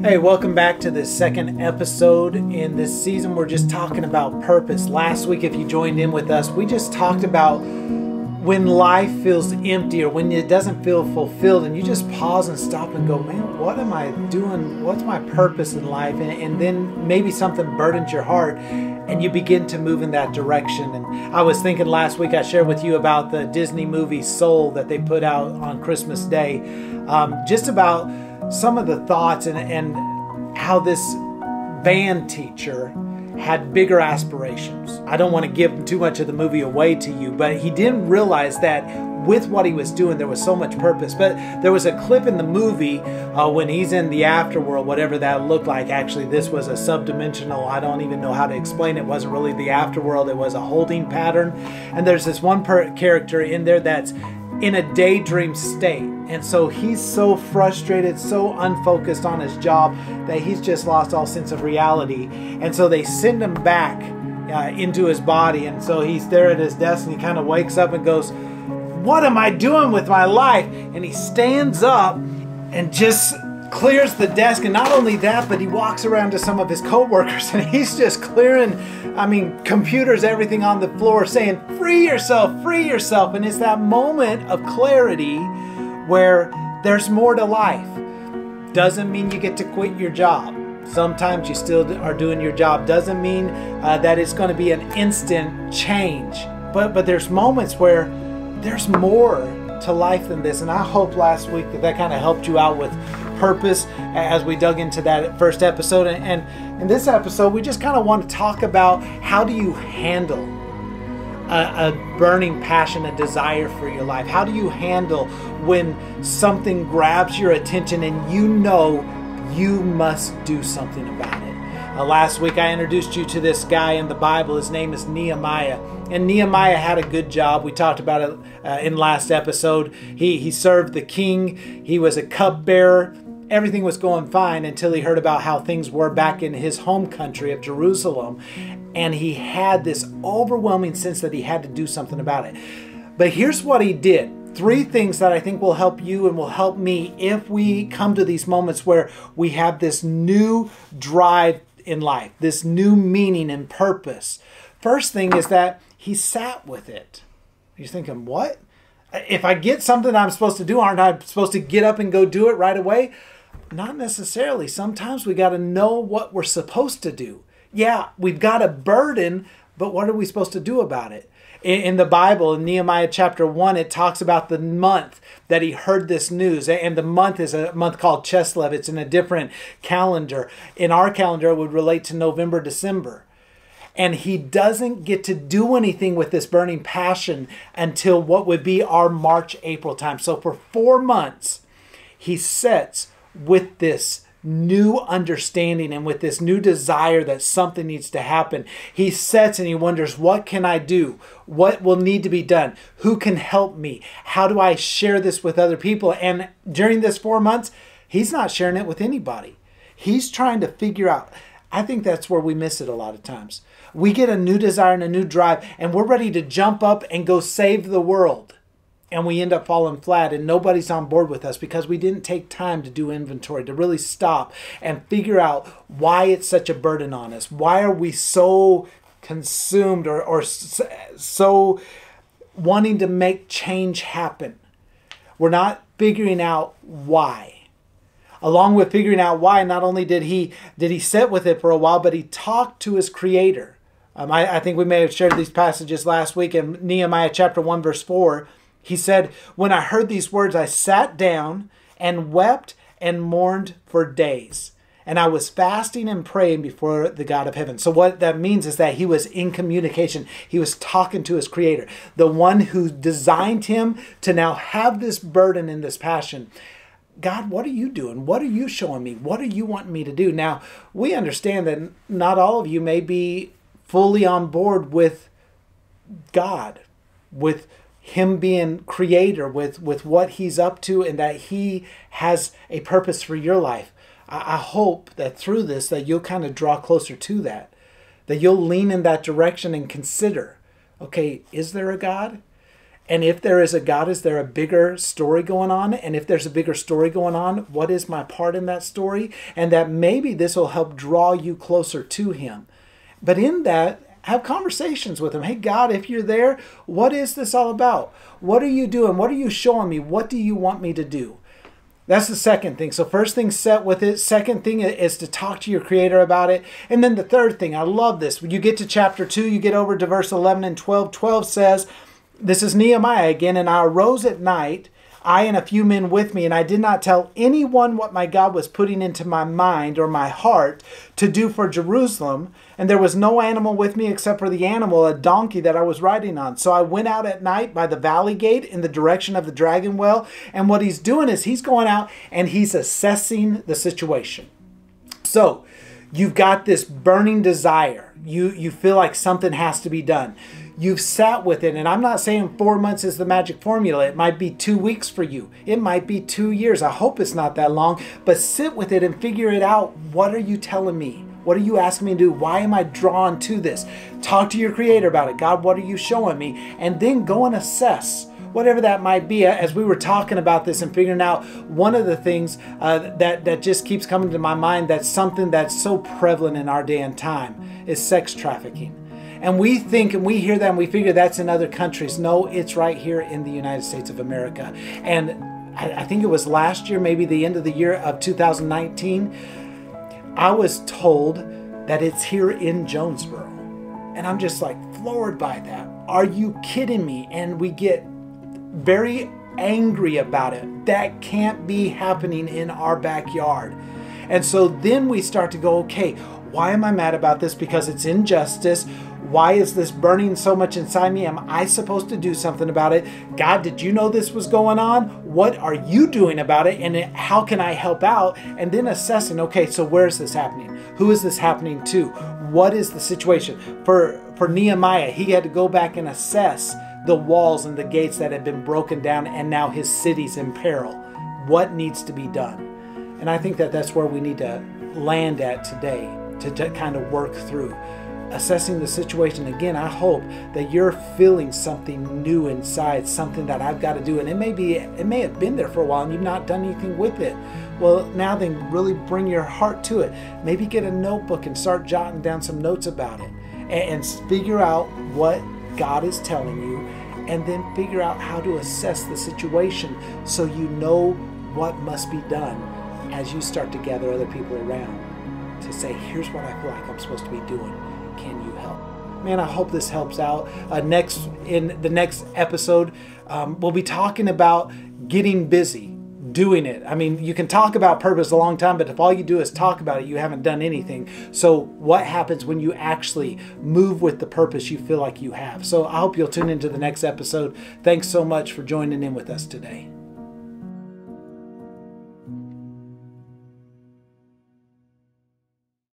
Hey, welcome back to the second episode. In this season, we're just talking about purpose. Last week, if you joined in with us, we just talked about when life feels empty or when it doesn't feel fulfilled, and you just pause and stop and go, man, what am I doing? What's my purpose in life? And then maybe something burdens your heart and you begin to move in that direction. And I was thinking last week, I shared with you about the Disney movie Soul that they put out on Christmas Day, just about some of the thoughts and how this band teacher had bigger aspirations. I don't want to give too much of the movie away to you, but he didn't realize that with what he was doing, there was so much purpose. But there was a clip in the movie when he's in the afterworld, whatever that looked like. Actually, this was a subdimensional, I don't even know how to explain it. It wasn't really the afterworld, it was a holding pattern. And there's this one character in there that's in a daydream state. And so he's so frustrated, so unfocused on his job that he's just lost all sense of reality. And so they send him back into his body. And so he's there at his desk and he kind of wakes up and goes, what am I doing with my life? And he stands up and just clears the desk. And not only that, but he walks around to some of his co-workers and he's just clearing, computers, everything on the floor, saying, free yourself, free yourself. And it's that moment of clarity where there's more to life. Doesn't mean you get to quit your job. Sometimes you still are doing your job. Doesn't mean that it's going to be an instant change. But there's moments where there's more to life than this. And I hope last week that kind of helped you out with purpose as we dug into that first episode. And in this episode, we just kind of want to talk about how do you handle a burning passion, a desire for your life? How do you handle when something grabs your attention and you know you must do something about it? Last week I introduced you to this guy in the Bible. His name is Nehemiah. And Nehemiah had a good job. We talked about it in last episode. He served the king. He was a cupbearer. Everything was going fine until he heard about how things were back in his home country of Jerusalem. And he had this overwhelming sense that he had to do something about it. But here's what he did. 3 things that I think will help you and will help me if we come to these moments where we have this new drive in life, this new meaning and purpose. First thing is that he sat with it. You're thinking, what? If I get something I'm supposed to do, aren't I supposed to get up and go do it right away? Not necessarily. Sometimes we got to know what we're supposed to do. Yeah, we've got a burden, but what are we supposed to do about it? In the Bible, in Nehemiah chapter 1, it talks about the month that he heard this news. And the month is a month called Chislev. It's in a different calendar. In our calendar, it would relate to November, December. And he doesn't get to do anything with this burning passion until what would be our March, April time. So for 4 months, he sits with this new understanding and with this new desire that something needs to happen. He sits and he wonders, what can I do? What will need to be done? Who can help me? How do I share this with other people? And during this 4 months, he's not sharing it with anybody. He's trying to figure out. I think that's where we miss it a lot of times. We get a new desire and a new drive and we're ready to jump up and go save the world. And we end up falling flat and nobody's on board with us because we didn't take time to do inventory, to really stop and figure out why it's such a burden on us. Why are we so consumed or so wanting to make change happen? We're not figuring out why. Along with figuring out why, not only did he sit with it for a while, but he talked to his creator. I think we may have shared these passages last week in Nehemiah chapter 1 verse 4. He said, when I heard these words, I sat down and wept and mourned for days. And I was fasting and praying before the God of heaven. So what that means is that he was in communication. He was talking to his creator, the one who designed him to now have this burden and this passion. God, what are you doing? What are you showing me? What are you wanting me to do? Now, we understand that not all of you may be fully on board with God, with him being creator, with what he's up to, and that he has a purpose for your life. I hope that through this that you'll kind of draw closer to that you'll lean in that direction and consider, okay, is there a God? And if there is a God, is there a bigger story going on? And if there's a bigger story going on, what is my part in that story? And that maybe this will help draw you closer to him. But in that, have conversations with him. Hey, God, if you're there, what is this all about? What are you doing? What are you showing me? What do you want me to do? That's the second thing. So first thing, set with it. Second thing is to talk to your Creator about it. And then the third thing, I love this. When you get to chapter 2, you get over to verse 11 and 12. 12 says, this is Nehemiah again, and I arose at night, I and a few men with me, and I did not tell anyone what my God was putting into my mind or my heart to do for Jerusalem. And there was no animal with me except for the animal, a donkey that I was riding on. So I went out at night by the valley gate in the direction of the dragon well. And what he's doing is he's going out and he's assessing the situation. So you've got this burning desire. You feel like something has to be done. You've sat with it. And I'm not saying 4 months is the magic formula. It might be 2 weeks for you. It might be 2 years. I hope it's not that long. But sit with it and figure it out. What are you telling me? What are you asking me to do? Why am I drawn to this? Talk to your Creator about it. God, what are you showing me? And then go and assess whatever that might be. As we were talking about this and figuring out, one of the things that just keeps coming to my mind, that's something that's so prevalent in our day and time, is sex trafficking. And we think and we hear that and we figure that's in other countries. No, it's right here in the United States of America. And I think it was last year, maybe the end of the year of 2019, I was told that it's here in Jonesboro. And I'm just like floored by that. Are you kidding me? And we get very angry about it. That can't be happening in our backyard. And so then we start to go, okay, why am I mad about this? Because it's injustice. Why is this burning so much inside me? Am I supposed to do something about it? God, did you know this was going on? What are you doing about it? And how can I help out? And then assessing, okay, so where is this happening? Who is this happening to? What is the situation? For Nehemiah, he had to go back and assess the walls and the gates that had been broken down, and now his city's in peril. What needs to be done? And I think that that's where we need to land at today, to kind of work through assessing the situation. Again, I hope that you're feeling something new inside, something that I've got to do. And it may have been there for a while and you've not done anything with it. Well, now then really bring your heart to it. Maybe get a notebook and start jotting down some notes about it and figure out what God is telling you, and then figure out how to assess the situation so you know what must be done as you start to gather other people around to say, here's what I feel like I'm supposed to be doing. Can you help? Man, I hope this helps out. In the next episode, we'll be talking about getting busy, doing it. I mean, you can talk about purpose a long time, but if all you do is talk about it, you haven't done anything. So what happens when you actually move with the purpose you feel like you have? So I hope you'll tune into the next episode. Thanks so much for joining in with us today.